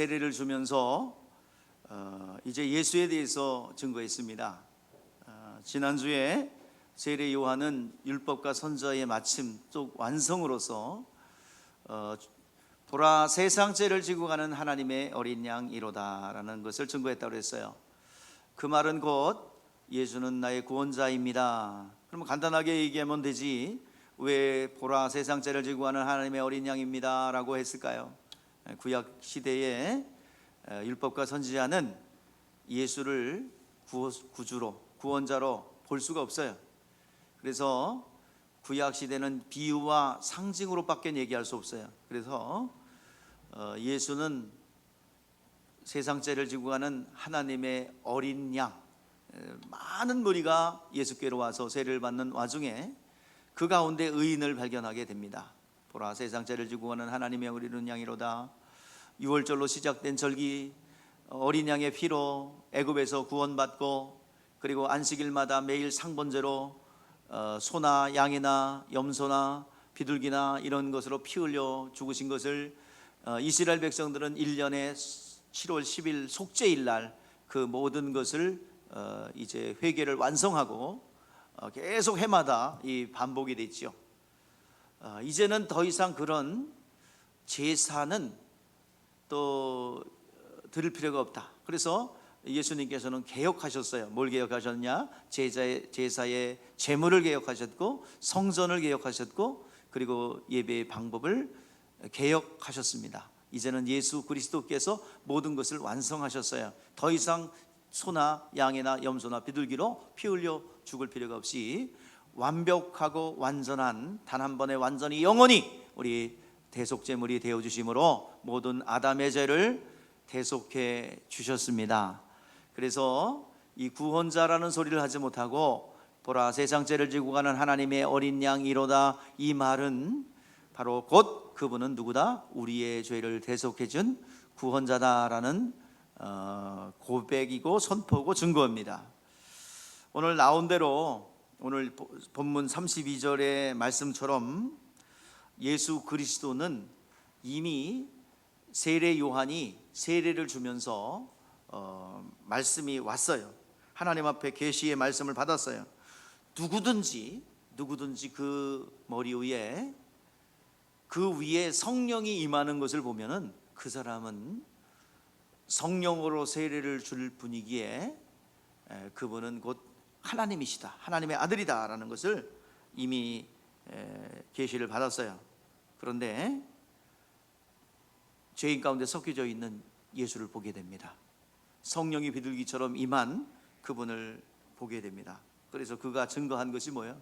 세례를 주면서 이제 예수에 대해서 증거했습니다. 지난주에 세례 요한은 율법과 선지자의 마침 또 완성으로서 보라 세상 죄를 지고 가는 하나님의 어린 양이로다라는 것을 증거했다고 했어요. 그 말은 곧 예수는 나의 구원자입니다. 그러면 간단하게 얘기하면 되지 왜 보라 세상 죄를 지고 가는 하나님의 어린 양입니다 라고 했을까요? 구약 시대에 율법과 선지자는 예수를 구주로 구원자로 볼 수가 없어요. 그래서 구약 시대는 비유와 상징으로밖에 얘기할 수 없어요. 그래서 예수는 세상 죄를 지고 가는 하나님의 어린 양, 많은 무리가 예수께로 와서 세례를 받는 와중에 그 가운데 의인을 발견하게 됩니다. 보라 세상 죄를 지고 가는 하나님의 어린 양이로다. 6월절로 시작된 절기, 어린 양의 피로 애굽에서 구원받고, 그리고 안식일마다 매일 상번제로 소나 양이나 염소나 비둘기나 이런 것으로 피 흘려 죽으신 것을 이스라엘 백성들은 1년에 7월 10일 속죄일 날 그 모든 것을 이제 회개를 완성하고 계속 해마다 이 반복이 됐죠. 이제는 더 이상 그런 제사는 또 드릴 필요가 없다. 그래서 예수님께서는 개혁하셨어요. 뭘 개혁하셨냐? 제사의 제물을 개혁하셨고, 성전을 개혁하셨고, 그리고 예배의 방법을 개혁하셨습니다. 이제는 예수 그리스도께서 모든 것을 완성하셨어요. 더 이상 소나 양이나 염소나 비둘기로 피 흘려 죽을 필요가 없이 완벽하고 완전한, 단 한 번에 완전히 영원히 우리 대속제물이 되어주심으로 모든 아담의 죄를 대속해 주셨습니다. 그래서 이 구원자라는 소리를 하지 못하고 보라 세상 죄를 지고 가는 하나님의 어린 양이로다, 이 말은 바로 곧 그분은 누구다? 우리의 죄를 대속해 준 구원자다라는 고백이고 선포고 증거입니다. 오늘 나온 대로 오늘 본문 32절의 말씀처럼 예수 그리스도는 이미 세례 요한이 세례를 주면서 말씀이 왔어요. 하나님 앞에 계시의 말씀을 받았어요. 누구든지 그 머리 위에, 그 위에 성령이 임하는 것을 보면은 그 사람은 성령으로 세례를 줄 분이기에 그분은 곧 하나님이시다, 하나님의 아들이다라는 것을 이미 계시를 받았어요. 그런데 죄인 가운데 섞여져 있는 예수를 보게 됩니다. 성령이 비둘기처럼 임한 그분을 보게 됩니다. 그래서 그가 증거한 것이 뭐예요?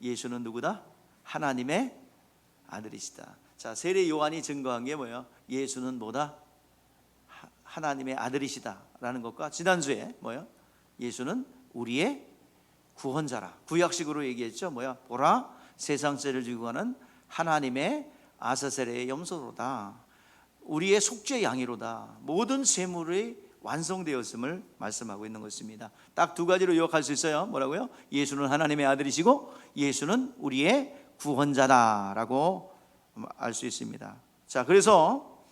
예수는 누구다? 하나님의 아들이시다. 자, 세례 요한이 증거한 게 뭐예요? 예수는 뭐다? 하나님의 아들이시다라는 것과 지난주에 뭐예요? 예수는 우리의 구원자라. 구약식으로 얘기했죠. 뭐야? 보라 세상 죄를 지고 가는 하나님의 아사셀의 염소로다. 우리의 속죄 양이로다. 모든 제물이 완성되었음을 말씀하고 있는 것입니다. 딱 두 가지로 요약할 수 있어요. 뭐라고요? 예수는 하나님의 아들이시고 예수는 우리의 구원자다라고 알 수 있습니다. 자, 그래서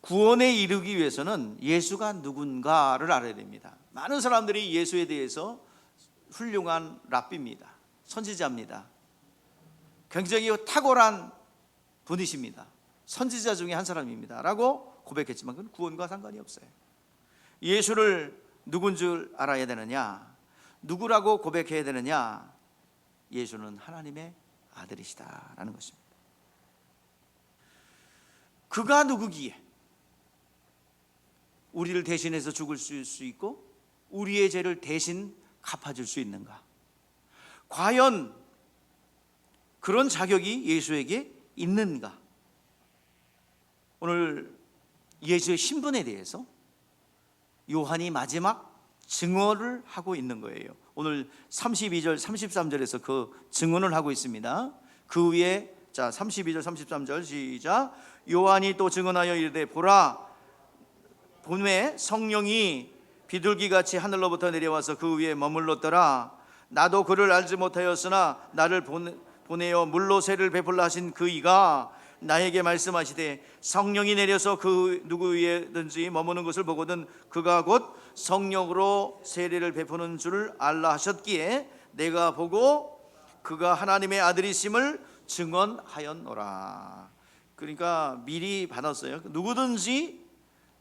구원에 이르기 위해서는 예수가 누군가를 알아야 됩니다. 많은 사람들이 예수에 대해서 훌륭한 랍비입니다. 선지자입니다. 굉장히 탁월한 분이십니다. 선지자 중에 한 사람입니다 라고 고백했지만 그건 구원과 상관이 없어요. 예수를 누군 줄 알아야 되느냐? 누구라고 고백해야 되느냐? 예수는 하나님의 아들이시다라는 것입니다. 그가 누구기에 우리를 대신해서 죽을 수 있고 우리의 죄를 대신 갚아줄 수 있는가? 과연 그런 자격이 예수에게 있는가? 오늘 예수의 신분에 대해서 요한이 마지막 증언을 하고 있는 거예요. 오늘 32절 33절에서 그 증언을 하고 있습니다. 그 위에 자 32절 33절 시작. 요한이 또 증언하여 이르되 보라 봄에 성령이 비둘기같이 하늘로부터 내려와서 그 위에 머물렀더라. 나도 그를 알지 못하였으나 나를 보내어 물로 새를 베풀라 하신 그 이가 나에게 말씀하시되 성령이 내려서 그 누구 위에든지 머무는 것을 보거든 그가 곧 성령으로 세례를 베푸는 줄을 알라 하셨기에 내가 보고 그가 하나님의 아들이심을 증언하였노라. 그러니까 미리 받았어요. 누구든지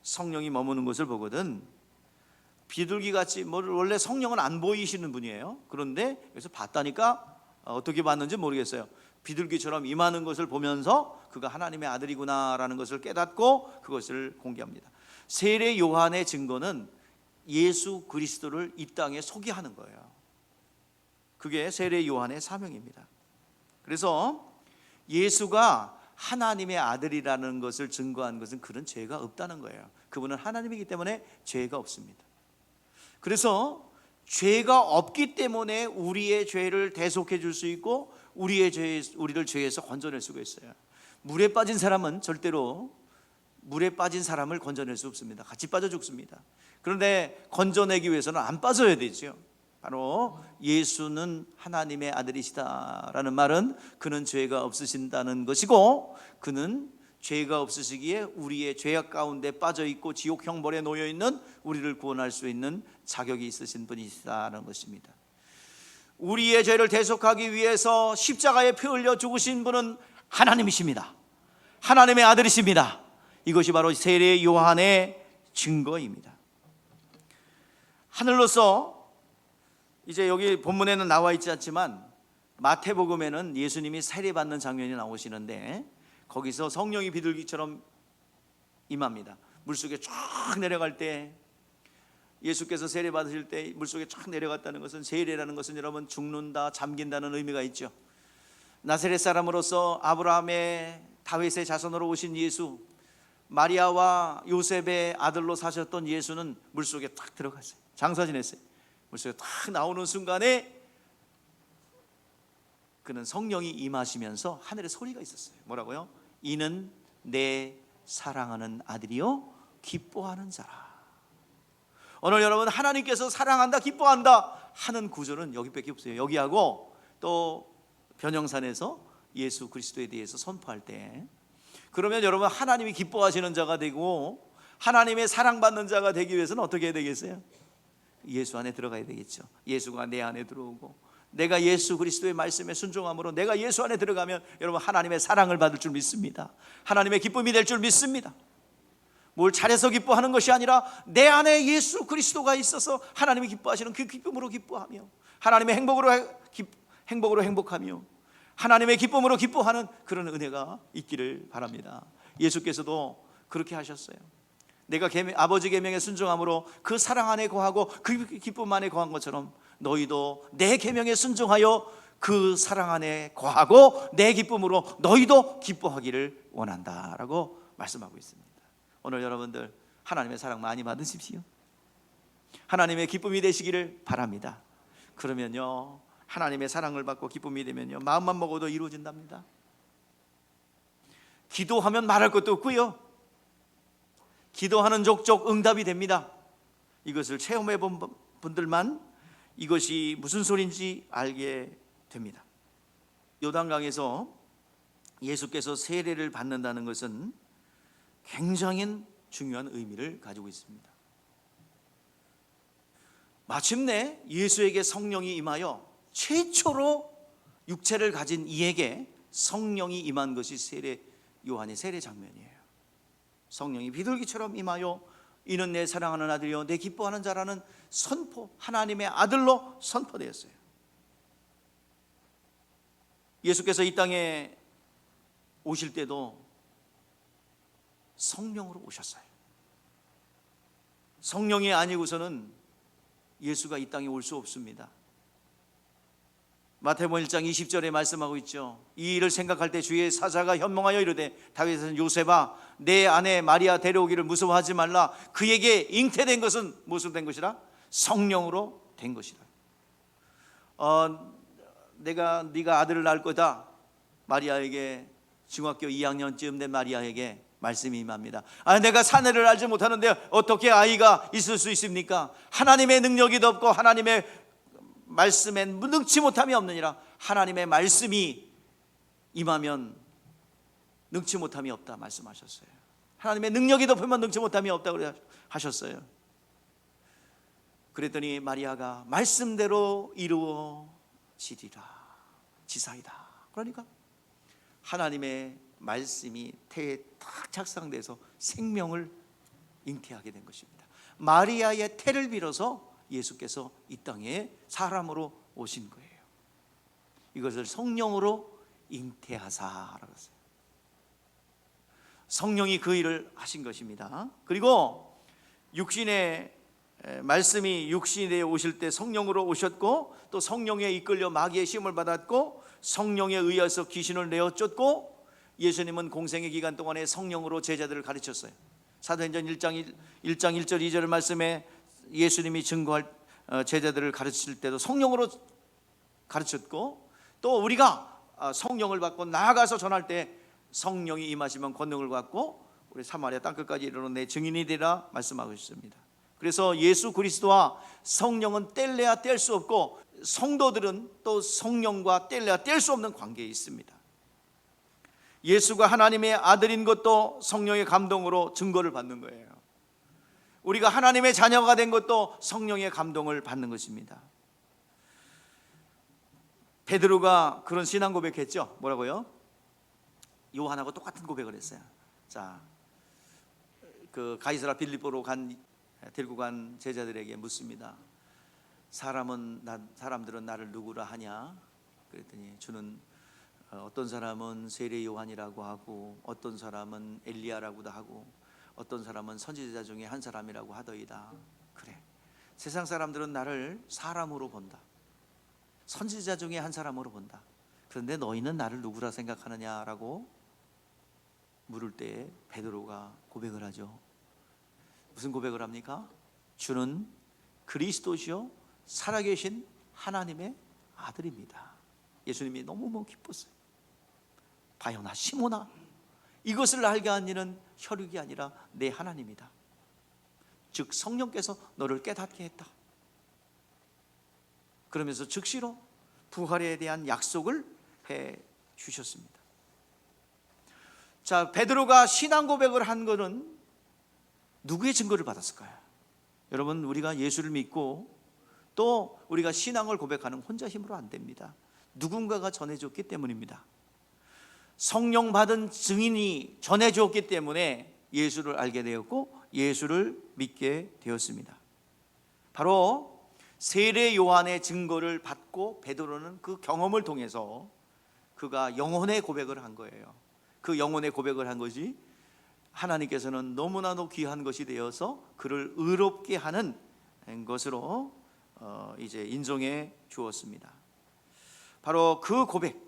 성령이 머무는 것을 보거든. 비둘기같이 원래 성령은 안 보이시는 분이에요. 그런데 여기서 봤다니까 어떻게 봤는지 모르겠어요. 비둘기처럼 임하는 것을 보면서 그가 하나님의 아들이구나라는 것을 깨닫고 그것을 공개합니다. 세례 요한의 증거는 예수 그리스도를 이 땅에 소개하는 거예요. 그게 세례 요한의 사명입니다. 그래서 예수가 하나님의 아들이라는 것을 증거한 것은 그런 죄가 없다는 거예요. 그분은 하나님이기 때문에 죄가 없습니다. 그래서 죄가 없기 때문에 우리의 죄를 대속해 줄 수 있고 우리를 죄에서 건져낼 수가 있어요. 물에 빠진 사람은 절대로 물에 빠진 사람을 건져낼 수 없습니다. 같이 빠져 죽습니다. 그런데 건져내기 위해서는 안 빠져야 되죠. 바로 예수는 하나님의 아들이시다라는 말은 그는 죄가 없으신다는 것이고, 그는 죄가 없으시기에 우리의 죄악 가운데 빠져있고 지옥 형벌에 놓여있는 우리를 구원할 수 있는 자격이 있으신 분이시다는 것입니다. 우리의 죄를 대속하기 위해서 십자가에 피 흘려 죽으신 분은 하나님이십니다. 하나님의 아들이십니다. 이것이 바로 세례 요한의 증거입니다. 하늘로서 이제 여기 본문에는 나와 있지 않지만 마태복음에는 예수님이 세례받는 장면이 나오시는데 거기서 성령이 비둘기처럼 임합니다. 물속에 쫙 내려갈 때, 예수께서 세례 받으실 때 물속에 쫙 내려갔다는 것은, 세례라는 것은 여러분 죽는다, 잠긴다는 의미가 있죠. 나사렛 사람으로서 아브라함의 다윗의 자손으로 오신 예수, 마리아와 요셉의 아들로 사셨던 예수는 물속에 딱 들어갔어요. 장사 지냈어요. 물속에 딱 나오는 순간에 그는 성령이 임하시면서 하늘에 소리가 있었어요. 뭐라고요? 이는 내 사랑하는 아들이요 기뻐하는 자라. 오늘 여러분, 하나님께서 사랑한다, 기뻐한다 하는 구절은 여기밖에 없어요. 여기하고 또 변형산에서 예수 그리스도에 대해서 선포할 때, 그러면 여러분 하나님이 기뻐하시는 자가 되고 하나님의 사랑받는 자가 되기 위해서는 어떻게 해야 되겠어요? 예수 안에 들어가야 되겠죠. 예수가 내 안에 들어오고 내가 예수 그리스도의 말씀에 순종함으로 내가 예수 안에 들어가면 여러분 하나님의 사랑을 받을 줄 믿습니다. 하나님의 기쁨이 될 줄 믿습니다. 뭘 잘해서 기뻐하는 것이 아니라 내 안에 예수 그리스도가 있어서 하나님이 기뻐하시는 그 기쁨으로 기뻐하며 하나님의 행복으로 행복하며 하나님의 기쁨으로 기뻐하는 그런 은혜가 있기를 바랍니다. 예수께서도 그렇게 하셨어요. 내가 아버지 계명에 순종함으로 그 사랑 안에 거하고 그 기쁨 안에 거한 것처럼 너희도 내 계명에 순종하여 그 사랑 안에 거하고 내 기쁨으로 너희도 기뻐하기를 원한다라고 말씀하고 있습니다. 오늘 여러분들 하나님의 사랑 많이 받으십시오. 하나님의 기쁨이 되시기를 바랍니다. 그러면요, 하나님의 사랑을 받고 기쁨이 되면요, 마음만 먹어도 이루어진답니다. 기도하면 말할 것도 없고요, 기도하는 족족 응답이 됩니다. 이것을 체험해 본 분들만 이것이 무슨 소리인지 알게 됩니다. 요단강에서 예수께서 세례를 받는다는 것은 굉장히 중요한 의미를 가지고 있습니다. 마침내 예수에게 성령이 임하여 최초로 육체를 가진 이에게 성령이 임한 것이 세례 요한의 세례 장면이에요. 성령이 비둘기처럼 임하여 이는 내 사랑하는 아들이요 내 기뻐하는 자라는 선포, 하나님의 아들로 선포되었어요. 예수께서 이 땅에 오실 때도 성령으로 오셨어요. 성령이 아니고서는 예수가 이 땅에 올 수 없습니다. 마태복음 1장 20절에 말씀하고 있죠. 이 일을 생각할 때 주의 사자가 현몽하여 이르되 다윗은 요셉아 내 아내 마리아 데려오기를 무서워하지 말라. 그에게 잉태된 것은 무엇으로 된 것이라? 성령으로 된 것이라. 네가 아들을 낳을 거다. 마리아에게 중학교 2학년쯤 된 마리아에게 말씀이 임합니다. 내가 사내를 알지 못하는데 어떻게 아이가 있을 수 있습니까? 하나님의 능력이 덥고 하나님의 말씀엔 능치 못함이 없느니라. 하나님의 말씀이 임하면 능치 못함이 없다 말씀하셨어요. 하나님의 능력이 덮으면 능치 못함이 없다고 하셨어요. 그랬더니 마리아가 말씀대로 이루어지리라 지사이다. 그러니까 하나님의 말씀이 태에 딱 착상돼서 생명을 잉태하게 된 것입니다. 마리아의 태를 빌어서 예수께서 이 땅에 사람으로 오신 거예요. 이것을 성령으로 잉태하사라고 했어요. 성령이 그 일을 하신 것입니다. 그리고 육신의 말씀이 육신에 오실 때 성령으로 오셨고, 또 성령에 이끌려 마귀의 시험을 받았고, 성령에 의해서 귀신을 내어 쫓고, 예수님은 공생의 기간 동안에 성령으로 제자들을 가르쳤어요. 사도행전 1장 1절 2절 말씀에 예수님이 증거할 제자들을 가르칠 때도 성령으로 가르쳤고, 또 우리가 성령을 받고 나아가서 전할 때 성령이 임하시면 권능을 받고 우리 사마리아 땅끝까지 이르러 내 증인이 되라 말씀하고 있습니다. 그래서 예수 그리스도와 성령은 뗄래야 뗄 수 없고, 성도들은 또 성령과 뗄래야 뗄 수 없는 관계에 있습니다. 예수가 하나님의 아들인 것도 성령의 감동으로 증거를 받는 거예요. 우리가 하나님의 자녀가 된 것도 성령의 감동을 받는 것입니다. 베드로가 그런 신앙 고백했죠. 뭐라고요? 요한하고 똑같은 고백을 했어요. 자, 그 가이사라 빌립보로 데리고 간 제자들에게 묻습니다. 사람들은 나를 누구라 하냐? 그랬더니 주는 어떤 사람은 세례 요한이라고 하고, 어떤 사람은 엘리야라고도 하고, 어떤 사람은 선지자 중에 한 사람이라고 하더이다. 그래, 세상 사람들은 나를 사람으로 본다. 선지자 중에 한 사람으로 본다. 그런데 너희는 나를 누구라 생각하느냐라고 물을 때 베드로가 고백을 하죠. 무슨 고백을 합니까? 주는 그리스도시요 살아계신 하나님의 아들입니다. 예수님이 너무 기뻤어요. 바요나 시모나, 이것을 알게 한 이는 혈육이 아니라 내 하나님이다. 즉 성령께서 너를 깨닫게 했다. 그러면서 즉시로 부활에 대한 약속을 해 주셨습니다. 자, 베드로가 신앙 고백을 한 것은 누구의 증거를 받았을까요? 여러분, 우리가 예수를 믿고 또 우리가 신앙을 고백하는 혼자 힘으로 안 됩니다. 누군가가 전해줬기 때문입니다. 성령 받은 증인이 전해줬기 때문에 예수를 알게 되었고 예수를 믿게 되었습니다. 바로 세례 요한의 증거를 받고 베드로는 그 경험을 통해서 그가 영혼의 고백을 한 거예요. 그 영혼의 고백을 한 것이 하나님께서는 너무나도 귀한 것이 되어서 그를 의롭게 하는 것으로 이제 인정해 주었습니다. 바로 그 고백,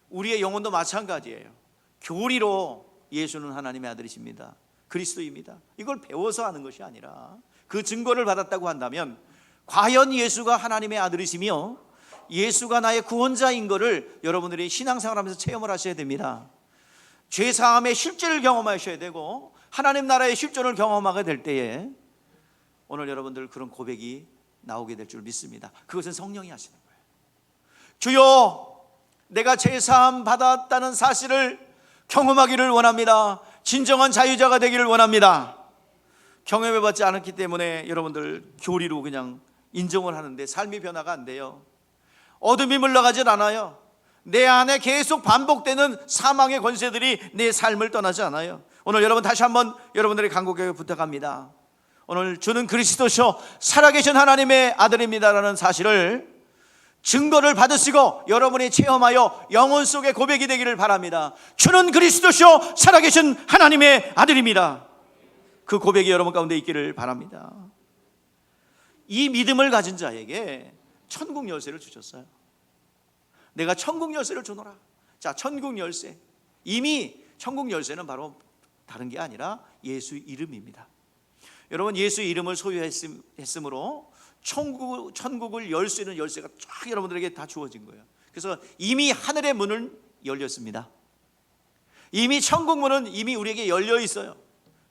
우리의 영혼도 마찬가지예요. 교리로 예수는 하나님의 아들이십니다, 그리스도입니다, 이걸 배워서 하는 것이 아니라 그 증거를 받았다고 한다면 과연 예수가 하나님의 아들이시며 예수가 나의 구원자인 것을 여러분들이 신앙생활하면서 체험을 하셔야 됩니다. 죄사함의 실제를 경험하셔야 되고 하나님 나라의 실존을 경험하게 될 때에 오늘 여러분들 그런 고백이 나오게 될 줄 믿습니다. 그것은 성령이 하시는 거예요. 주여, 내가 죄사함 받았다는 사실을 경험하기를 원합니다. 진정한 자유자가 되기를 원합니다. 경험해봤지 않았기 때문에 여러분들 교리로 그냥 인정을 하는데 삶의 변화가 안 돼요. 어둠이 물러가질 않아요. 내 안에 계속 반복되는 사망의 권세들이 내 삶을 떠나지 않아요. 오늘 여러분 다시 한번 여러분들의 간곡하게 부탁합니다. 오늘 주는 그리스도시요 살아계신 하나님의 아들입니다라는 사실을 증거를 받으시고 여러분이 체험하여 영혼 속에 고백이 되기를 바랍니다. 주는 그리스도시요 살아계신 하나님의 아들입니다. 그 고백이 여러분 가운데 있기를 바랍니다. 이 믿음을 가진 자에게 천국 열쇠를 주셨어요. 내가 천국 열쇠를 주노라. 자, 천국 열쇠, 이미 천국 열쇠는 바로 다른 게 아니라 예수 이름입니다. 여러분, 예수 이름을 소유했으므로 천국을 열 수 있는 열쇠가 쫙 여러분들에게 다 주어진 거예요. 그래서 이미 하늘의 문은 열렸습니다. 이미 천국 문은 이미 우리에게 열려 있어요.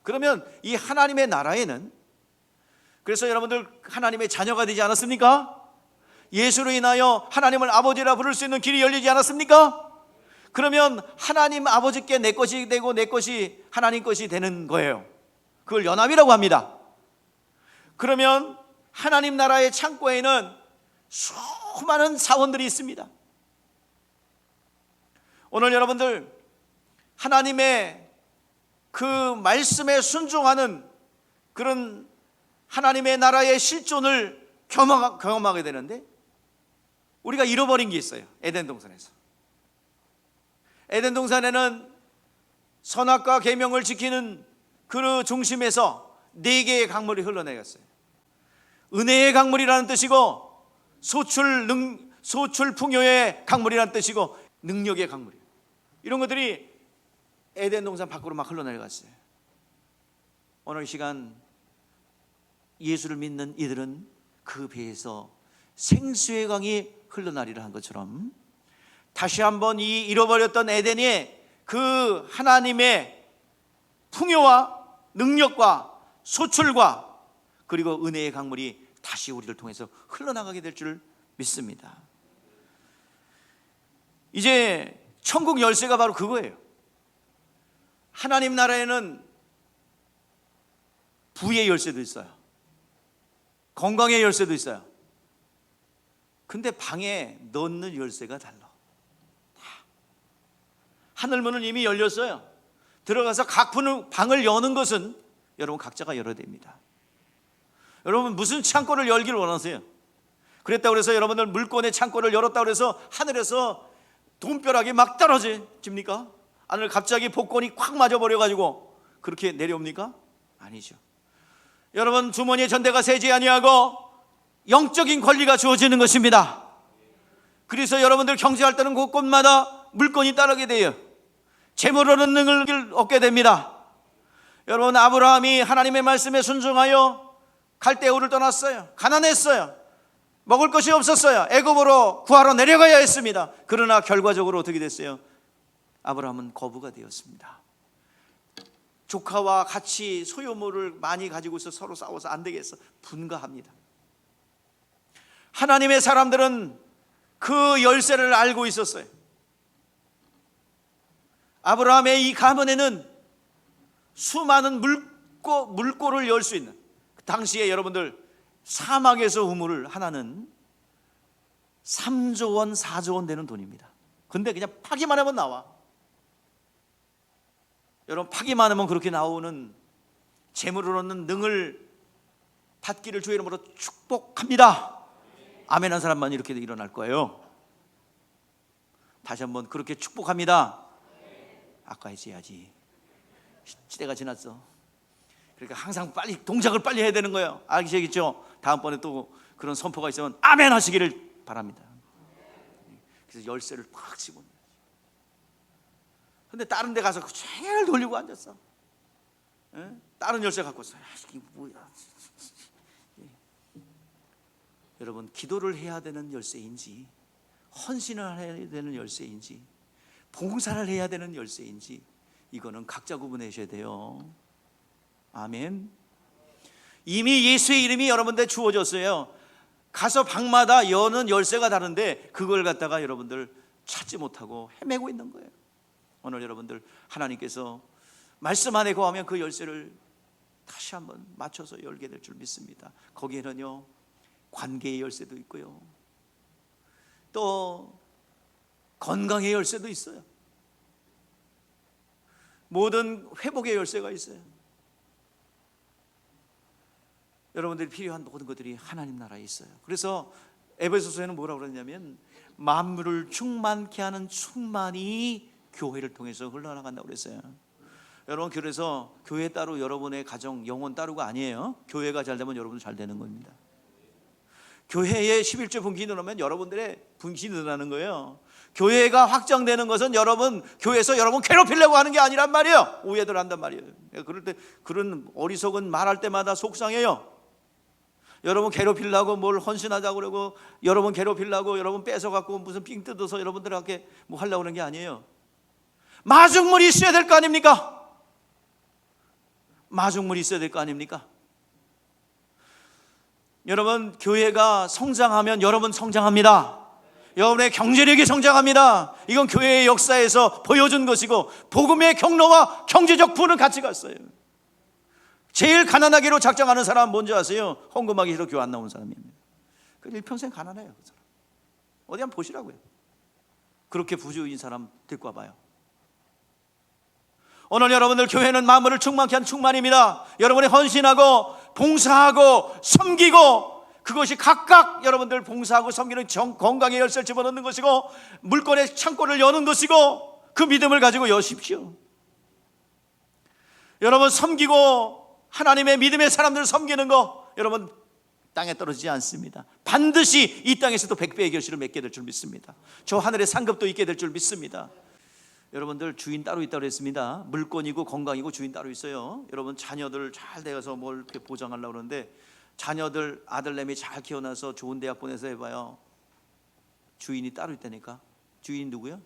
그러면 이 하나님의 나라에는, 그래서 여러분들 하나님의 자녀가 되지 않았습니까? 예수로 인하여 하나님을 아버지라 부를 수 있는 길이 열리지 않았습니까? 그러면 하나님 아버지께 내 것이 되고 내 것이 하나님 것이 되는 거예요. 그걸 연합이라고 합니다. 그러면 하나님 나라의 창고에는 수많은 사원들이 있습니다. 오늘 여러분들 하나님의 그 말씀에 순종하는 그런 하나님의 나라의 실존을 경험하게 되는데, 우리가 잃어버린 게 있어요. 에덴 동산에서. 에덴 동산에는 선악과 계명을 지키는 그 중심에서 4개의 강물이 흘러내렸어요. 은혜의 강물이라는 뜻이고, 소출 풍요의 강물이라는 뜻이고, 능력의 강물이에요. 이런 것들이 에덴 동산 밖으로 막 흘러내려갔어요. 오늘 시간 예수를 믿는 이들은 그 배에서 생수의 강이 흘러나리라 한 것처럼, 다시 한번 이 잃어버렸던 에덴의 그 하나님의 풍요와 능력과 소출과 그리고 은혜의 강물이 다시 우리를 통해서 흘러나가게 될 줄 믿습니다. 이제 천국 열쇠가 바로 그거예요. 하나님 나라에는 부의 열쇠도 있어요. 건강의 열쇠도 있어요. 근데 방에 넣는 열쇠가 달라. 하늘문은 이미 열렸어요. 들어가서 각 방을 여는 것은 여러분 각자가 열어야 됩니다. 여러분 무슨 창고를 열기를 원하세요? 그랬다고 해서 여러분들 물건의 창고를 열었다고 해서 하늘에서 돈벼락이 막 떨어집니까? 하늘 갑자기 복권이 콱 맞아버려가지고 그렇게 내려옵니까? 아니죠. 여러분 주머니에 전대가 새지 아니하고 영적인 권리가 주어지는 것입니다. 그래서 여러분들 경제할 때는 곳곳마다 물건이 따르게 돼요. 재물로는 능을 얻게 됩니다. 여러분 아브라함이 하나님의 말씀에 순종하여 갈대우를 떠났어요. 가난했어요. 먹을 것이 없었어요. 애굽으로 구하러 내려가야 했습니다. 그러나 결과적으로 어떻게 됐어요? 아브라함은 거부가 되었습니다. 조카와 같이 소유물을 많이 가지고 있어 서로 싸워서 안 되겠어 분가합니다. 하나님의 사람들은 그 열쇠를 알고 있었어요. 아브라함의 이 가문에는 수많은 물고를 열 수 있는, 당시에 여러분들 사막에서 우물을 하나는 3조 원, 4조 원 되는 돈입니다. 근데 그냥 파기만 하면 나와. 여러분 파기만 하면 그렇게 나오는 재물을 얻는 능을 받기를 주의 이름으로 축복합니다. 아멘 한 사람만 이렇게 일어날 거예요. 다시 한번 그렇게 축복합니다. 아까 해야지. 시대가 지났어. 그러니까 항상 빨리 동작을 빨리 해야 되는 거예요. 아시겠죠? 다음번에 또 그런 선포가 있으면 아멘 하시기를 바랍니다. 그래서 열쇠를 팍 치고. 근데 다른 데 가서 제일 돌리고 앉았어. 에? 다른 열쇠 갖고 있어. 이게 뭐야? 여러분 기도를 해야 되는 열쇠인지, 헌신을 해야 되는 열쇠인지, 봉사를 해야 되는 열쇠인지, 이거는 각자 구분하셔야 돼요. 아멘. 이미 예수의 이름이 여러분들 주어졌어요. 가서 방마다 여는 열쇠가 다른데 그걸 갖다가 여러분들 찾지 못하고 헤매고 있는 거예요. 오늘 여러분들 하나님께서 말씀 안에 거하면 그 열쇠를 다시 한번 맞춰서 열게 될 줄 믿습니다. 거기에는요 관계의 열쇠도 있고요, 또 건강의 열쇠도 있어요. 모든 회복의 열쇠가 있어요. 여러분들이 필요한 모든 것들이 하나님 나라에 있어요. 그래서 에베소서에는 뭐라고 그러냐면 만물을 충만케 하는 충만이 교회를 통해서 흘러나간다고 그랬어요. 여러분 그래서 교회 따로 여러분의 가정 영혼 따로가 아니에요. 교회가 잘 되면 여러분도 잘 되는 겁니다. 교회에 11조 분기 늘어나면 여러분들의 분기 늘어나는 거예요. 교회가 확장되는 것은 여러분 교회에서 여러분 괴롭히려고 하는 게 아니란 말이에요. 오해들 한단 말이에요. 그럴 때 그런 어리석은 말할 때마다 속상해요. 여러분 괴롭히려고 뭘 헌신하자고 그러고, 여러분 괴롭히려고 여러분 뺏어갖고 무슨 삥 뜯어서 여러분들한테 뭐 하려고 하는 게 아니에요. 마중물이 있어야 될 거 아닙니까? 마중물이 있어야 될 거 아닙니까? 여러분 교회가 성장하면 여러분 성장합니다. 여러분의 경제력이 성장합니다. 이건 교회의 역사에서 보여준 것이고 복음의 경로와 경제적 부는 같이 갔어요. 제일 가난하기로 작정하는 사람은 뭔지 아세요? 헌금하기 싫어 교회 안 나온 사람입니다. 그 일평생 가난해요. 그 사람. 어디 한번 보시라고요. 그렇게 부주의인 사람 데리고 와봐요. 오늘 여러분들 교회는 만물을 충만케 한 충만입니다. 여러분이 헌신하고 봉사하고 섬기고, 그것이 각각 여러분들 봉사하고 섬기는 건강의 열쇠를 집어넣는 것이고 물건의 창고를 여는 것이고, 그 믿음을 가지고 여십시오. 여러분 섬기고 하나님의 믿음의 사람들을 섬기는 거 여러분 땅에 떨어지지 않습니다. 반드시 이 땅에서도 100배의 결실을 맺게 될 줄 믿습니다. 저 하늘의 상급도 있게 될 줄 믿습니다. 여러분들 주인 따로 있다고 했습니다. 물건이고 건강이고 주인 따로 있어요. 여러분 자녀들 잘 되어서 뭘 이렇게 보장하려고 그러는데, 자녀들 아들내미 잘 키워놔서 좋은 대학 보내서 해봐요. 주인이 따로 있다니까. 주인 누구요?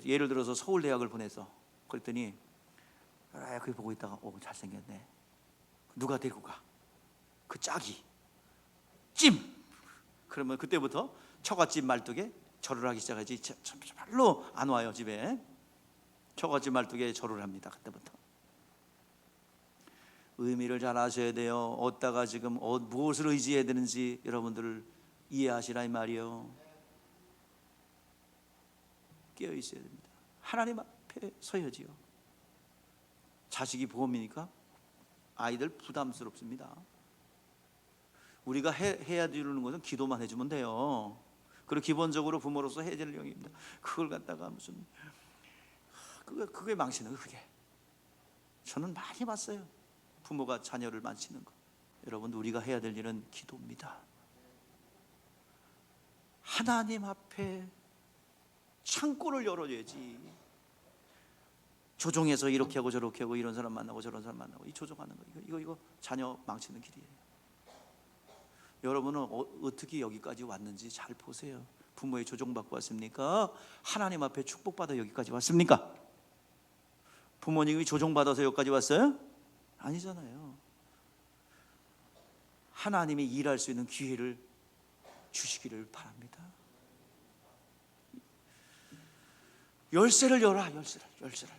예를 들어서 서울대학을 보내서 그랬더니 그게 보고 있다가 잘생겼네. 누가 데리고 가? 그 짝이 찜. 그러면 그때부터 처갓집 말뚝에 절을 하기 시작하지. 별로 안 와요 집에. 처갓집 말뚝에 절을 합니다. 그때부터. 의미를 잘 아셔야 돼요. 어디다가 지금 무엇을 의지해야 되는지 여러분들 이해하시라 이 말이요. 깨어 있어야 됩니다. 하나님 앞에 서야지요. 자식이 보험이니까 아이들 부담스럽습니다. 우리가 해야 되는 것은 기도만 해주면 돼요. 그리고 기본적으로 부모로서 해야 될 영입니다. 그걸 갖다가 무슨 그게 망치는 거. 그게 저는 많이 봤어요. 부모가 자녀를 망치는 거. 여러분 우리가 해야 될 일은 기도입니다. 하나님 앞에 창고를 열어줘야지. 조종해서 이렇게 하고 저렇게 하고 이런 사람 만나고 저런 사람 만나고 이 조종하는 거 이거 자녀 망치는 길이에요. 여러분은 어떻게 여기까지 왔는지 잘 보세요. 부모의 조종받고 왔습니까? 하나님 앞에 축복받아 여기까지 왔습니까? 부모님이 조종받아서 여기까지 왔어요? 아니잖아요. 하나님이 일할 수 있는 기회를 주시기를 바랍니다. 열쇠를 열어. 열쇠를.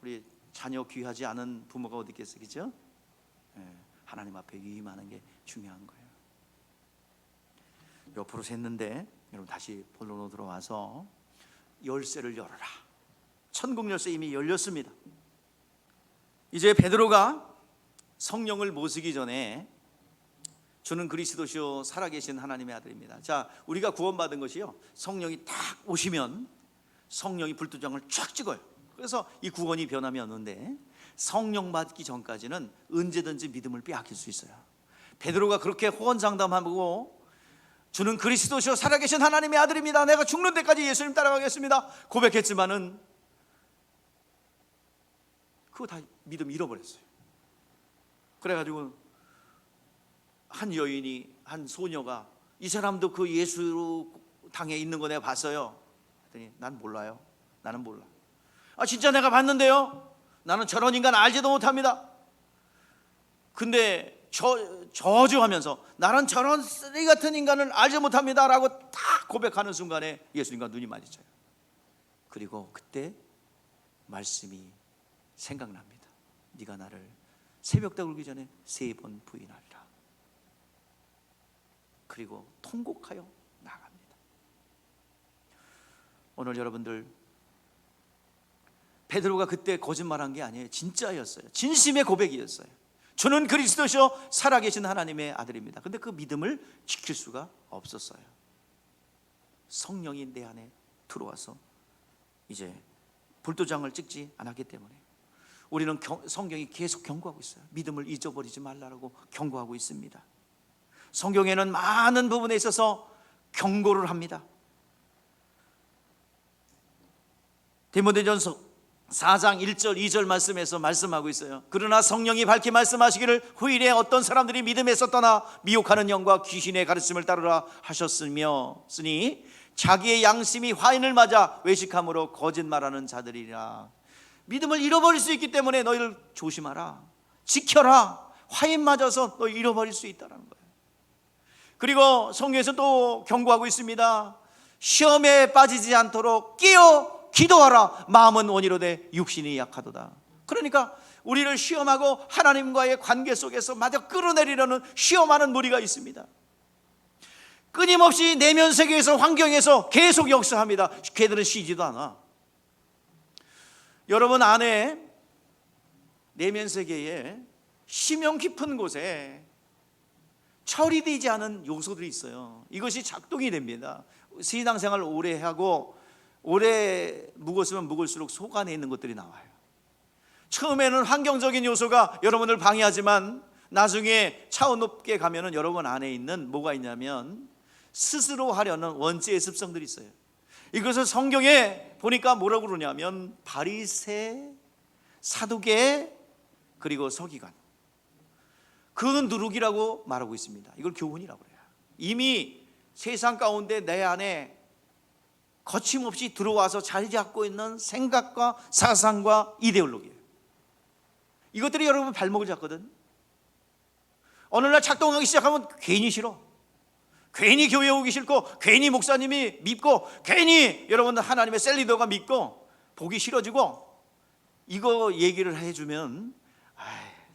우리 자녀 귀하지 않은 부모가 어디 있겠어요, 그죠? 하나님 앞에 위임하는 게 중요한 거예요. 옆으로 샜는데 여러분 다시 본론으로 들어와서 열쇠를 열어라. 천국 열쇠 이미 열렸습니다. 이제 베드로가 성령을 모시기 전에 주는 그리스도시요 살아계신 하나님의 아들입니다. 자, 우리가 구원받은 것이요, 성령이 딱 오시면 성령이 불도장을 쫙 찍어요. 그래서 이 구원이 변함이 없는데, 성령 받기 전까지는 언제든지 믿음을 빼앗길 수 있어요. 베드로가 그렇게 호언장담하고 주는 그리스도시요 살아계신 하나님의 아들입니다, 내가 죽는 데까지 예수님 따라가겠습니다 고백했지만은 그거 다 믿음 잃어버렸어요. 그래가지고 한 여인이, 한 소녀가 이 사람도 그 예수 당에 있는 거 내가 봤어요 했더니 난 몰라요. 나는 몰라. 진짜 내가 봤는데요, 나는 저런 인간 알지도 못합니다. 근데 저주하면서 나는 저런 쓰레기 같은 인간을 알지 못합니다 라고 딱 고백하는 순간에 예수님과 눈이 마주쳐요. 그리고 그때 말씀이 생각납니다. 네가 나를 새벽 다 울기 전에 3번 부인하리라. 그리고 통곡하여 나갑니다. 오늘 여러분들, 베드로가 그때 거짓말한 게 아니에요. 진짜였어요. 진심의 고백이었어요. 주는 그리스도시요 살아계신 하나님의 아들입니다. 근데 그 믿음을 지킬 수가 없었어요. 성령이 내 안에 들어와서 이제 불도장을 찍지 않았기 때문에. 우리는 성경이 계속 경고하고 있어요. 믿음을 잊어버리지 말라고 경고하고 있습니다. 성경에는 많은 부분에 있어서 경고를 합니다. 디모데전서 4장 1절 2절 말씀에서 말씀하고 있어요. 그러나 성령이 밝히 말씀하시기를 후일에 어떤 사람들이 믿음에서 떠나 미혹하는 영과 귀신의 가르침을 따르라 하셨으며, 쓰니 자기의 양심이 화인을 맞아 외식함으로 거짓말하는 자들이라. 믿음을 잃어버릴 수 있기 때문에 너희를 조심하라, 지켜라. 화인 맞아서 너 잃어버릴 수 있다는 거예요. 그리고 성경에서 또 경고하고 있습니다. 시험에 빠지지 않도록 깨어 기도하라. 마음은 원이로되 육신이 약하도다. 그러니까 우리를 시험하고 하나님과의 관계 속에서 마저 끌어내리려는 시험하는 무리가 있습니다. 끊임없이 내면 세계에서, 환경에서 계속 역사합니다. 걔들은 쉬지도 않아. 여러분 안에 내면 세계에 심형 깊은 곳에 처리되지 않은 요소들이 있어요. 이것이 작동이 됩니다. 신앙생활을 오래 하고 오래 묵었으면 묵을수록 속 안에 있는 것들이 나와요. 처음에는 환경적인 요소가 여러분을 방해하지만 나중에 차원 높게 가면은 여러분 안에 있는 뭐가 있냐면 스스로 하려는 원죄의 습성들이 있어요. 이것을 성경에 보니까 뭐라고 그러냐면 바리새, 사두개, 그리고 서기관, 그 누룩이라고 말하고 있습니다. 이걸 교훈이라고 해요. 이미 세상 가운데 내 안에 거침없이 들어와서 자리 잡고 있는 생각과 사상과 이데올로기예요. 이것들이 여러분 발목을 잡거든. 어느 날 작동하기 시작하면 괜히 싫어. 괜히 교회 오기 싫고, 괜히 목사님이 믿고, 괜히 여러분 하나님의 셀리더가 믿고 보기 싫어지고, 이거 얘기를 해주면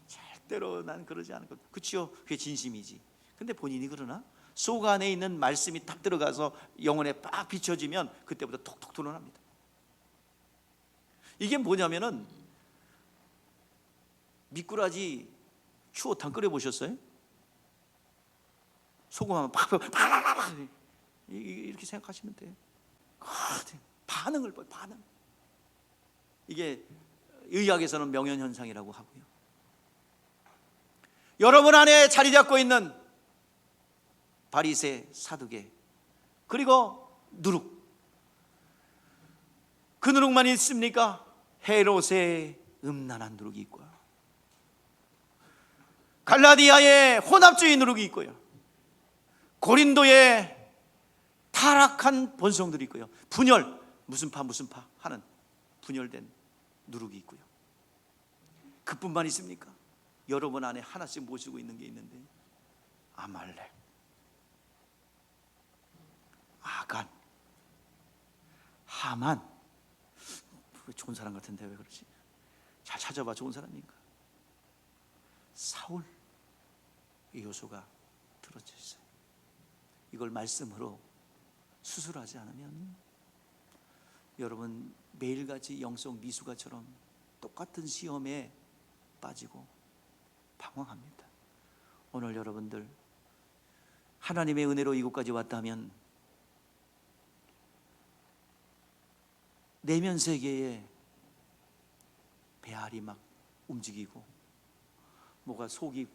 절대로 난 그러지 않을 것. 그치요? 그게 진심이지. 근데 본인이 그러나? 속 안에 있는 말씀이 딱 들어가서 영혼에 빡 비춰지면 그때부터 톡톡 드러납니다. 이게 뭐냐면은 미꾸라지 추어탕 끓여보셨어요? 소금하면 팍팍 이렇게 생각하시면 돼요. 반응을 봐요. 반응. 이게 의학에서는 명현현상이라고 하고요. 여러분 안에 자리 잡고 있는 바리새, 사두개, 그리고 누룩, 그 누룩만 있습니까? 헤롯의 음란한 누룩이 있고요, 갈라디아의 혼합주의 누룩이 있고요, 고린도의 타락한 본성들이 있고요, 분열, 무슨 파 하는 분열된 누룩이 있고요. 그뿐만 있습니까? 여러분 안에 하나씩 모시고 있는 게 있는데, 아말렉, 아간, 하만. 좋은 사람 같은데 왜 그러지? 잘 찾아봐. 좋은 사람인가? 사울. 이 요소가 들어져 있어요. 이걸 말씀으로 수술하지 않으면 여러분 매일같이 영성 미숙아처럼 똑같은 시험에 빠지고 방황합니다. 오늘 여러분들 하나님의 은혜로 이곳까지 왔다면 내면 세계에 배알이 막 움직이고 뭐가 속이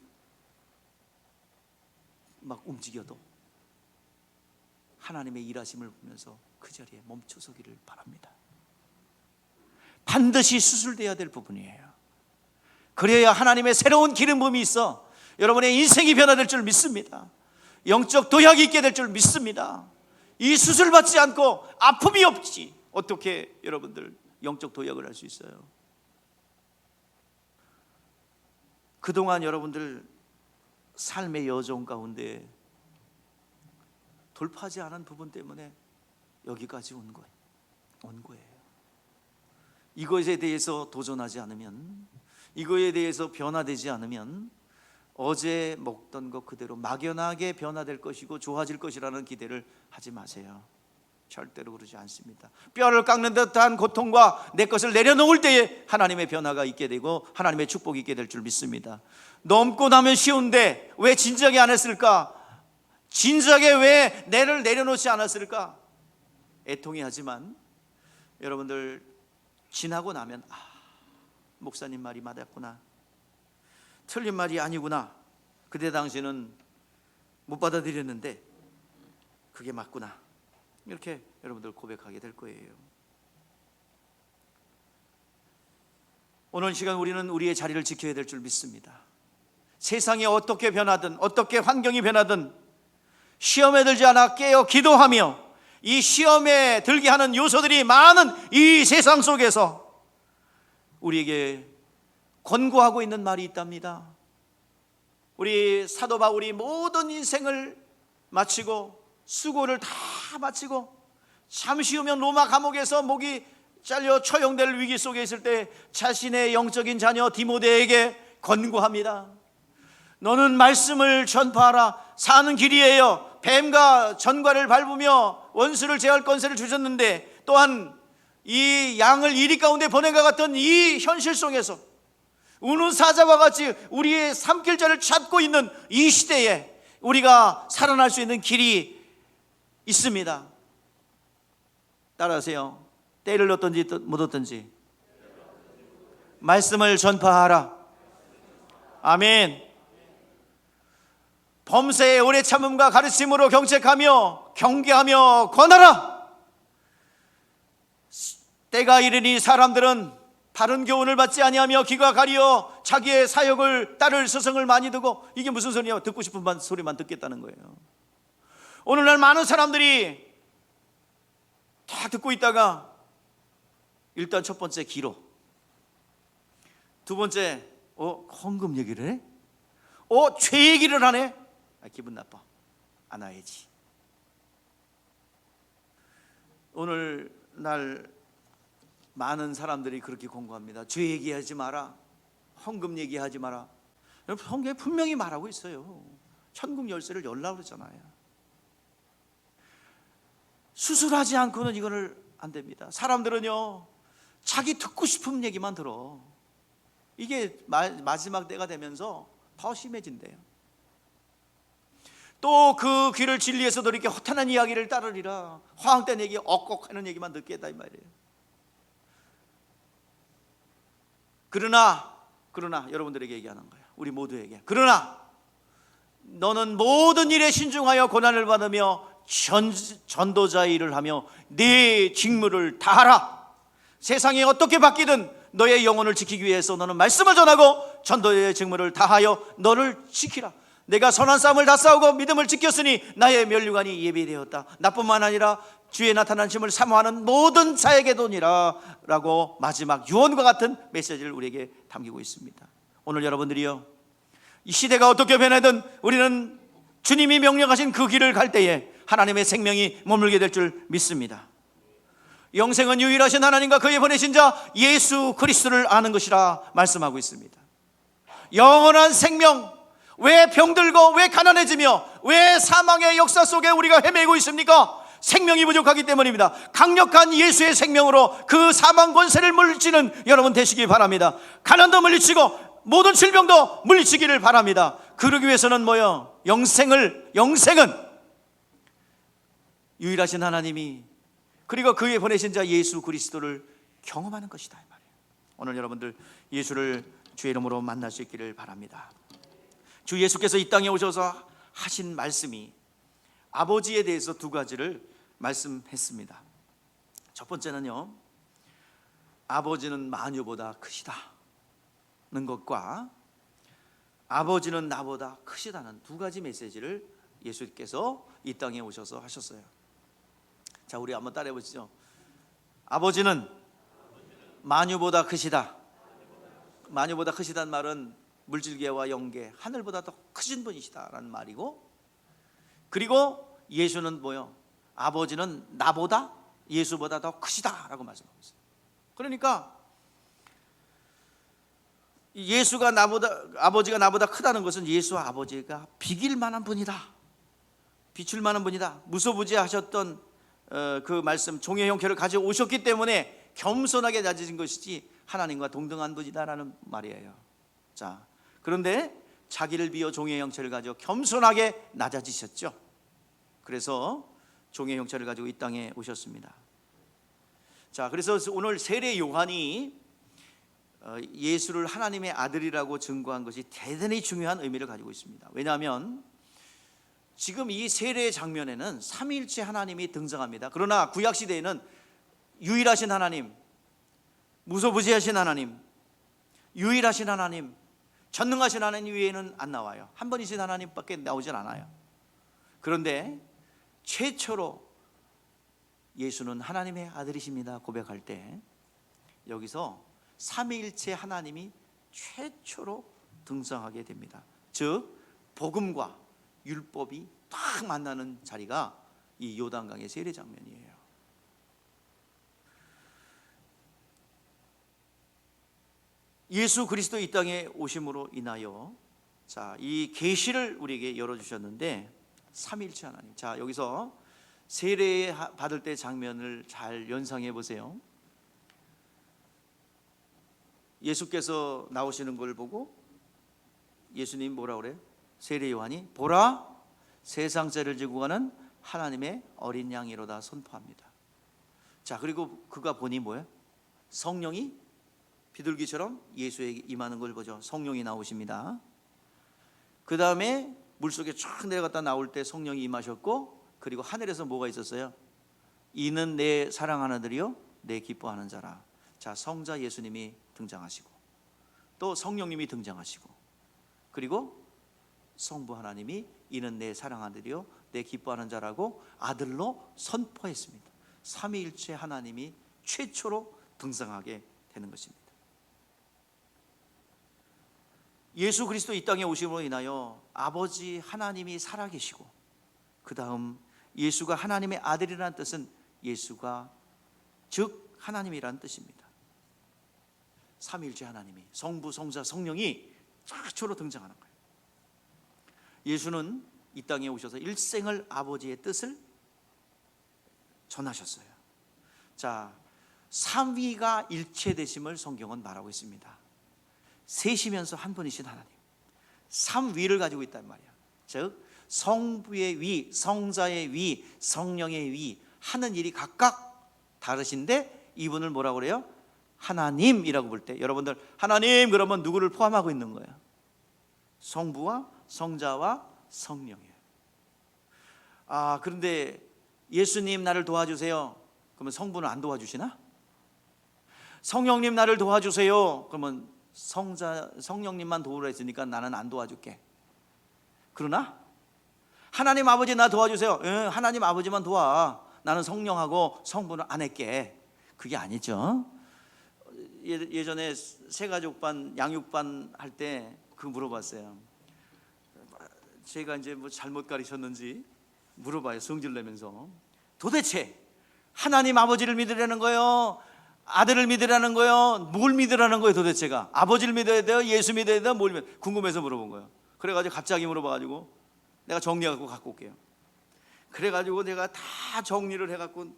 막 움직여도 하나님의 일하심을 보면서 그 자리에 멈춰서기를 바랍니다. 반드시 수술돼야 될 부분이에요. 그래야 하나님의 새로운 기름 부음이 있어 여러분의 인생이 변화될 줄 믿습니다. 영적 도약이 있게 될 줄 믿습니다. 이 수술 받지 않고 아픔이 없지 어떻게 여러분들 영적 도약을 할 수 있어요? 그동안 여러분들 삶의 여정 가운데 돌파하지 않은 부분 때문에 여기까지 온 거예요. 이것에 대해서 도전하지 않으면, 이거에 대해서 변화되지 않으면 어제 먹던 것 그대로 막연하게 변화될 것이고 좋아질 것이라는 기대를 하지 마세요. 절대로 그러지 않습니다. 뼈를 깎는 듯한 고통과 내 것을 내려놓을 때에 하나님의 변화가 있게 되고 하나님의 축복이 있게 될 줄 믿습니다. 넘고 나면 쉬운데 왜 진작에 안 했을까? 진작에 왜 내를 내려놓지 않았을까? 애통해하지만 여러분들 지나고 나면 목사님 말이 맞았구나, 틀린 말이 아니구나, 그때 당시는 못 받아들였는데 그게 맞구나, 이렇게 여러분들 고백하게 될 거예요. 오늘 시간 우리는 우리의 자리를 지켜야 될 줄 믿습니다. 세상이 어떻게 변하든 어떻게 환경이 변하든 시험에 들지 않아 깨어 기도하며 이 시험에 들게 하는 요소들이 많은 이 세상 속에서 우리에게 권고하고 있는 말이 있답니다. 우리 사도 바울이 모든 인생을 마치고 수고를 다 마치고 잠시 후면 로마 감옥에서 목이 잘려 처형될 위기 속에 있을 때 자신의 영적인 자녀 디모데에게 권고합니다. 너는 말씀을 전파하라. 사는 길이에요. 뱀과 전과를 밟으며 원수를 제할 권세를 주셨는데, 또한 이 양을 이리 가운데 보낸과 같은 이 현실 속에서 우는 사자와 같이 우리의 삶길자를 찾고 있는 이 시대에 우리가 살아날 수 있는 길이 있습니다. 따라하세요. 때를 얻든지 못 얻든지 말씀을 전파하라. 아멘. 범사에 오래 참음과 가르침으로 경책하며 경계하며 권하라. 때가 이르니 사람들은 바른 교훈을 받지 아니하며 귀가 가리어 자기의 사역을 따를 스승을 많이 두고, 이게 무슨 소리냐? 듣고 싶은 소리만 듣겠다는 거예요. 오늘날 많은 사람들이 다 듣고 있다가 일단 첫 번째 기로, 두 번째 헌금 얘기를 해? 죄 얘기를 하네? 기분 나빠. 안 와야지. 오늘날 많은 사람들이 그렇게 권고합니다. 죄 얘기하지 마라. 헌금 얘기하지 마라. 여러분, 성경에 분명히 말하고 있어요. 천국 열쇠를 열라고 그러잖아요. 수술하지 않고는 이거를 안 됩니다. 사람들은요, 자기 듣고 싶은 얘기만 들어. 이게 마지막 때가 되면서 더 심해진대요. 또 그 귀를 진리에서도 이렇게 허탄한 이야기를 따르리라. 화학된 얘기, 억곡하는 얘기만 듣겠다 이 말이에요. 그러나 여러분들에게 얘기하는 거예요. 우리 모두에게. 그러나 너는 모든 일에 신중하여 고난을 받으며 전도자의 일을 하며 네 직무를 다하라. 세상이 어떻게 바뀌든 너의 영혼을 지키기 위해서 너는 말씀을 전하고 전도의 직무를 다하여 너를 지키라. 내가 선한 싸움을 다 싸우고 믿음을 지켰으니 나의 면류관이 예비되었다. 나뿐만 아니라 주의 나타나심을 사모하는 모든 자에게도니라 라고 마지막 유언과 같은 메시지를 우리에게 담기고 있습니다. 오늘 여러분들이요, 이 시대가 어떻게 변하든 우리는 주님이 명령하신 그 길을 갈 때에 하나님의 생명이 머물게 될 줄 믿습니다. 영생은 유일하신 하나님과 그의 보내신 자 예수 그리스도를 아는 것이라 말씀하고 있습니다. 영원한 생명, 왜 병들고 왜 가난해지며 왜 사망의 역사 속에 우리가 헤매고 있습니까? 생명이 부족하기 때문입니다. 강력한 예수의 생명으로 그 사망 권세를 물리치는 여러분 되시기 바랍니다. 가난도 물리치고 모든 질병도 물리치기를 바랍니다. 그러기 위해서는 뭐요? 영생은 유일하신 하나님이 그리고 그의 보내신 자 예수 그리스도를 경험하는 것이다 이 말이에요. 오늘 여러분들 예수를 주의 이름으로 만날 수 있기를 바랍니다. 주 예수께서 이 땅에 오셔서 하신 말씀이 아버지에 대해서 두 가지를 말씀했습니다. 첫 번째는요, 아버지는 마녀보다 크시다는 것과 아버지는 나보다 크시다는 두 가지 메시지를 예수께서 이 땅에 오셔서 하셨어요. 자, 우리 한번 따라해 보시죠. 아버지는 마녀보다 크시다. 마녀보다 크시다는 말은 물질계와 영계, 하늘보다 더 크신 분이시다라는 말이고, 그리고 예수는 뭐요? 아버지는 나보다, 예수보다 더 크시다라고 말씀하고 있어요. 그러니까 예수가 아버지가 나보다 크다는 것은 예수 아버지가 비길 만한 분이다, 비출 만한 분이다. 무소부지하셨던 그 말씀, 종의 형체를 가지고 오셨기 때문에 겸손하게 낮아진 것이지 하나님과 동등한 분이다라는 말이에요. 자, 그런데 자기를 비워 종의 형체를 가지고 겸손하게 낮아지셨죠. 그래서 종의 형체를 가지고 이 땅에 오셨습니다. 자, 그래서 오늘 세례 요한이 예수를 하나님의 아들이라고 증거한 것이 대단히 중요한 의미를 가지고 있습니다. 왜냐하면 지금 이 세례 장면에는 삼위일체 하나님이 등장합니다. 그러나 구약시대에는 유일하신 하나님, 무소부지하신 하나님, 유일하신 하나님, 전능하신 하나님 외에는 안 나와요. 한 분이신 하나님밖에 나오질 않아요. 그런데 최초로 예수는 하나님의 아들이십니다 고백할 때 여기서 삼위일체 하나님이 최초로 등장하게 됩니다. 즉 복음과 율법이 딱 만나는 자리가 이 요단강의 세례 장면이에요. 예수 그리스도 이 땅에 오심으로 인하여 이 계시를 우리에게 열어주셨는데 삼위일체 하나님. 여기서 세례 받을 때 장면을 잘 연상해 보세요. 예수께서 나오시는 걸 보고 예수님 뭐라 그래요? 세례 요한이 보라 세상 죄를 지고 가는 하나님의 어린 양이로다 선포합니다. 그리고 그가 보니 뭐예요? 성령이 비둘기처럼 예수에게 임하는 걸 보죠. 성령이 나오십니다. 그 다음에 물속에 쫙 내려갔다 나올 때 성령이 임하셨고, 그리고 하늘에서 뭐가 있었어요? 이는 내 사랑하는 아들이요 내 기뻐하는 자라. 성자 예수님이 등장하시고 또 성령님이 등장하시고, 그리고 성부 하나님이 이는 내 사랑하는 아들이요 내 기뻐하는 자라고 아들로 선포했습니다. 삼위일체 하나님이 최초로 등장하게 되는 것입니다. 예수 그리스도 이 땅에 오심으로 인하여 아버지 하나님이 살아계시고, 그 다음 예수가 하나님의 아들이라는 뜻은 예수가 즉 하나님이라는 뜻입니다. 삼위일체 하나님이 성부, 성자, 성령이 최초로 등장하는 거예요. 예수는 이 땅에 오셔서 일생을 아버지의 뜻을 전하셨어요. 삼위가 일체되심을 성경은 말하고 있습니다. 셋이면서 한 분이신 하나님, 삼위를 가지고 있단 말이야. 즉 성부의 위, 성자의 위, 성령의 위 하는 일이 각각 다르신데 이분을 뭐라고 그래요? 하나님이라고 볼 때, 여러분들 하나님 그러면 누구를 포함하고 있는 거예요? 성부와 성자와 성령이에요. 그런데 예수님 나를 도와주세요 그러면 성부는 안 도와주시나? 성령님 나를 도와주세요 그러면 성령님만 도우라 했으니까 나는 안 도와줄게. 그러나 하나님 아버지 나 도와주세요. 하나님 아버지만 도와. 나는 성령하고 성부는 안 할게. 그게 아니죠. 예전에 새가족반, 양육반 할 때 그 물어봤어요. 제가 이제 뭐 잘못 가르쳤는지 물어봐요. 성질 내면서. 도대체 하나님 아버지를 믿으라는 거예요? 아들을 믿으라는 거예요? 뭘 믿으라는 거예요 도대체가? 아버지를 믿어야 돼요? 예수 믿어야 돼요? 뭘 믿어야 돼요? 궁금해서 물어본 거예요. 그래가지고 갑자기 물어봐가지고 내가 정리해갖고 갖고 올게요. 그래가지고 내가 다 정리를 해갖고,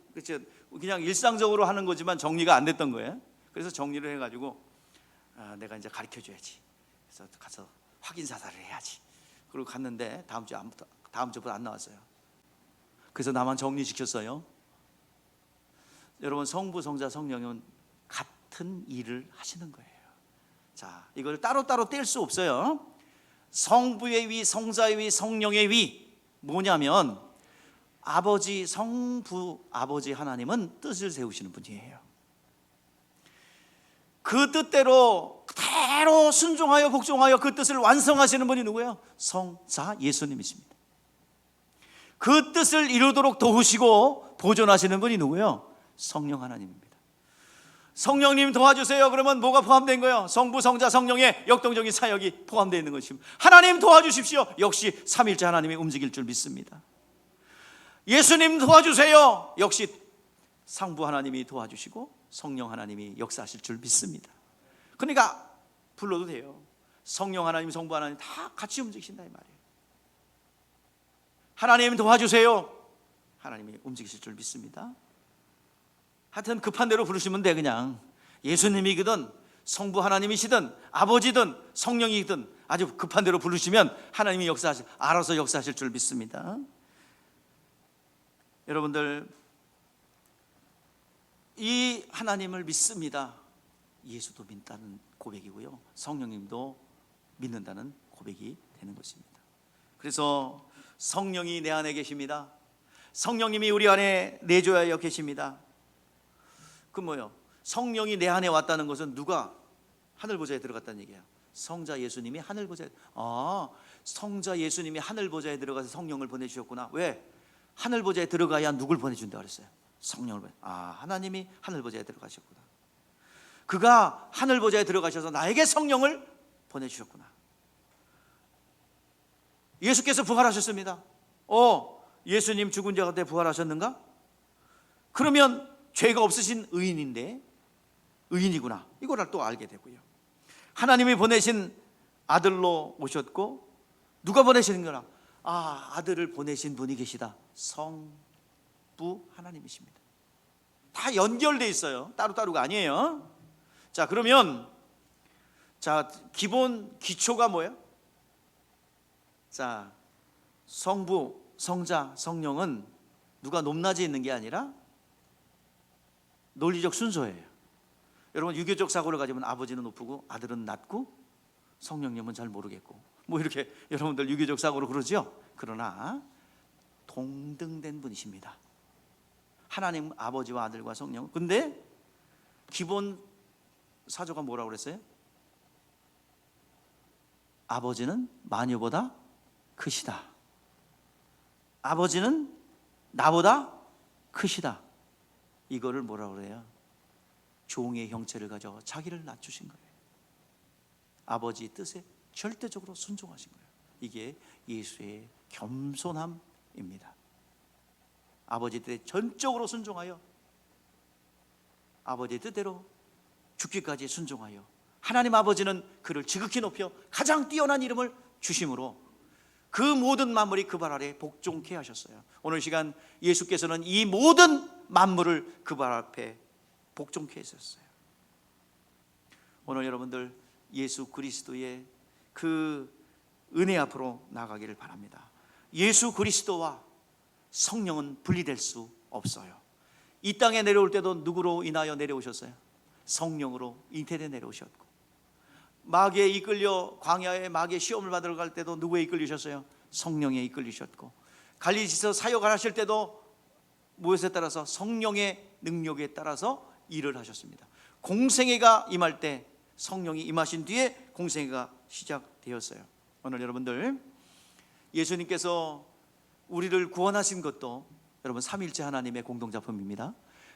그냥 일상적으로 하는 거지만 정리가 안 됐던 거예요. 그래서 정리를 해가지고 내가 이제 가르쳐줘야지. 그래서 가서 확인 사살을 해야지. 그리고 갔는데 다음 주부터 안 나왔어요. 그래서 나만 정리시켰어요. 여러분 성부, 성자, 성령은 같은 일을 하시는 거예요. 이걸 따로따로 뗄 수 없어요. 성부의 위, 성자의 위, 성령의 위 뭐냐면 아버지, 성부, 아버지 하나님은 뜻을 세우시는 분이에요. 그 뜻대로 그대로 순종하여 복종하여 그 뜻을 완성하시는 분이 누구예요? 성자 예수님이십니다. 그 뜻을 이루도록 도우시고 보존하시는 분이 누구예요? 성령 하나님입니다. 성령님 도와주세요 그러면 뭐가 포함된 거예요? 성부, 성자, 성령의 역동적인 사역이 포함되어 있는 것입니다. 하나님 도와주십시오. 역시 삼위일체 하나님이 움직일 줄 믿습니다. 예수님 도와주세요. 역시 상부 하나님이 도와주시고 성령 하나님이 역사하실 줄 믿습니다. 그러니까 불러도 돼요. 성령 하나님, 성부 하나님 다 같이 움직이신다 이 말이에요. 하나님 도와주세요. 하나님이 움직이실 줄 믿습니다. 하여튼 급한 대로 부르시면 돼. 그냥 예수님이든 성부 하나님이시든 아버지든 성령이든 아주 급한 대로 부르시면 하나님이 알아서 역사하실 줄 믿습니다. 여러분들 이 하나님을 믿습니다. 예수도 믿다는 고백이고요, 성령님도 믿는다는 고백이 되는 것입니다. 그래서 성령이 내 안에 계십니다. 성령님이 우리 안에 내줘야 계십니다. 그 뭐예요? 성령이 내 안에 왔다는 것은 누가 하늘 보좌에 들어갔다는 얘기예요. 성자 예수님이 하늘 보좌에. 성자 예수님이 하늘 보좌에 들어가서 성령을 보내주셨구나. 왜? 하늘 보좌에 들어가야 누굴 보내준다 그랬어요? 성령을 보내. 하나님이 하늘 보좌에 들어가셨구나. 그가 하늘 보좌에 들어가셔서 나에게 성령을 보내주셨구나. 예수께서 부활하셨습니다. 예수님 죽은 자 가운데 부활하셨는가? 그러면 죄가 없으신 의인인데 의인이구나, 이걸 또 알게 되고요. 하나님이 보내신 아들로 오셨고, 누가 보내시는 거라? 아들을 보내신 분이 계시다. 성부 하나님이십니다. 다 연결돼 있어요. 따로따로가 아니에요. 자, 그러면 기본 기초가 뭐예요? 자, 성부, 성자, 성령은 누가 높낮이 있는 게 아니라 논리적 순서예요. 여러분, 유교적 사고를 가지면 아버지는 높고 아들은 낮고 성령님은 잘 모르겠고, 뭐 이렇게 여러분들 유교적 사고로 그러죠. 그러나 동등된 분이십니다. 하나님 아버지와 아들과 성령. 근데 기본 사조가 뭐라고 그랬어요? 아버지는 마녀보다 크시다. 아버지는 나보다 크시다. 이거를 뭐라고 그래요? 종의 형체를 가져 자기를 낮추신 거예요. 아버지의 뜻에 절대적으로 순종하신 거예요. 이게 예수의 겸손함입니다. 아버지 뜻에 전적으로 순종하여 아버지의 뜻대로 죽기까지 순종하여 하나님 아버지는 그를 지극히 높여 가장 뛰어난 이름을 주심으로 그 모든 만물이 그 발 아래 복종케 하셨어요. 오늘 시간 예수께서는 이 모든 만물을 그 발 앞에 복종케 하셨어요. 오늘 여러분들 예수 그리스도의 그 은혜 앞으로 나가기를 바랍니다. 예수 그리스도와 성령은 분리될 수 없어요. 이 땅에 내려올 때도 누구로 인하여 내려오셨어요? 성령으로 잉태돼 내려오셨고, 마귀에 이끌려 광야에 마귀의 시험을 받으러 갈 때도 누구에 이끌리셨어요? 성령에 이끌리셨고, 갈릴리에서 사역을 하실 때도 무엇에 따라서? 성령의 능력에 따라서 일을 하셨습니다. 공생애가 임할 때 성령이 임하신 뒤에 공생애가 시작되었어요. 오늘 여러분들 예수님께서 우리를 구원하신 것도 여러분 삼위일체 하나님의 공동작품입니다.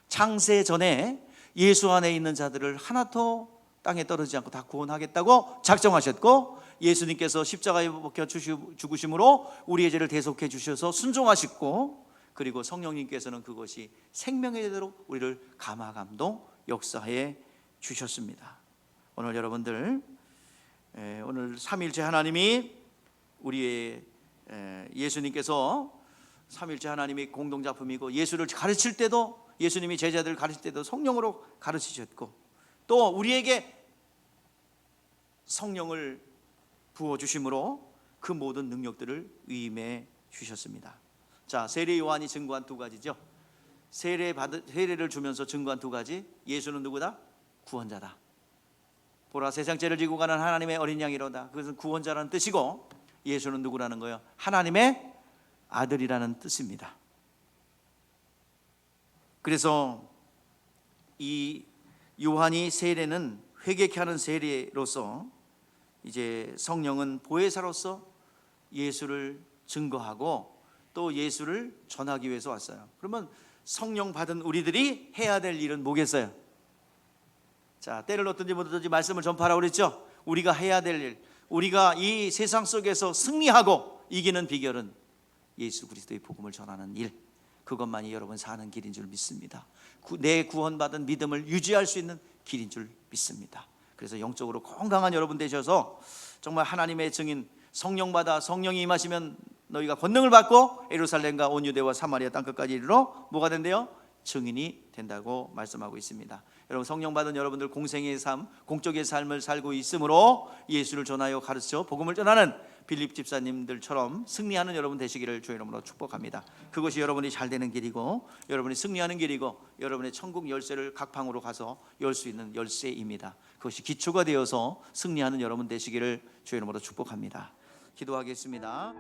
창세 전에 예수 안에 있는 자들을 하나도 땅에 떨어지지 않고 다 구원하겠다고 작정하셨고, 예수님께서 십자가에 박혀 죽으심으로 우리의 죄를 대속해 주셔서 순종하셨고, 그리고 성령님께서는 그것이 생명의 대로 우리를 감화감동 역사해 주셨습니다. 오늘 여러분들 오늘 삼위일체 하나님이 우리의 예수님께서 삼위일체 하나님이 공동작품이고, 예수를 가르칠 때도 예수님이 제자들을 가르칠 때도 성령으로 가르치셨고, 또 우리에게 성령을 부어주심으로 그 모든 능력들을 위임해 주셨습니다. 자, 세례 요한이 증거한 두 가지죠. 세례를 주면서 증거한 두 가지. 예수는 누구다? 구원자다. 보라, 세상 죄를 지고 가는 하나님의 어린 양이로다. 그것은 구원자라는 뜻이고, 예수는 누구라는 거예요? 하나님의 아들이라는 뜻입니다. 그래서 이 요한이 세례는 회개케 하는 세례로서, 이제 성령은 보혜사로서 예수를 증거하고 또 예수를 전하기 위해서 왔어요. 그러면 성령 받은 우리들이 해야 될 일은 뭐겠어요? 자, 때를 얻든지 못 얻든지 말씀을 전파하라고 그랬죠. 우리가 해야 될 일, 우리가 이 세상 속에서 승리하고 이기는 비결은 예수 그리스도의 복음을 전하는 일, 그것만이 여러분 사는 길인 줄 믿습니다. 내 구원받은 믿음을 유지할 수 있는 길인 줄 믿습니다. 그래서 영적으로 건강한 여러분 되셔서 정말 하나님의 증인, 성령 받아 성령이 임하시면 너희가 권능을 받고 예루살렘과 온 유대와 사마리아 땅끝까지 이르러 뭐가 된대요? 증인이 된다고 말씀하고 있습니다. 여러분, 성령 받은 여러분들 공생의 삶, 공적의 삶을 살고 있으므로 예수를 전하여 가르쳐 복음을 전하는 빌립 집사님들처럼 승리하는 여러분 되시기를 주의 이름으로 축복합니다. 그것이 여러분이 잘 되는 길이고 여러분이 승리하는 길이고 여러분의 천국 열쇠를 각 방으로 가서 열 수 있는 열쇠입니다. 그것이 기초가 되어서 승리하는 여러분 되시기를 주의 이름으로 축복합니다. 기도하겠습니다.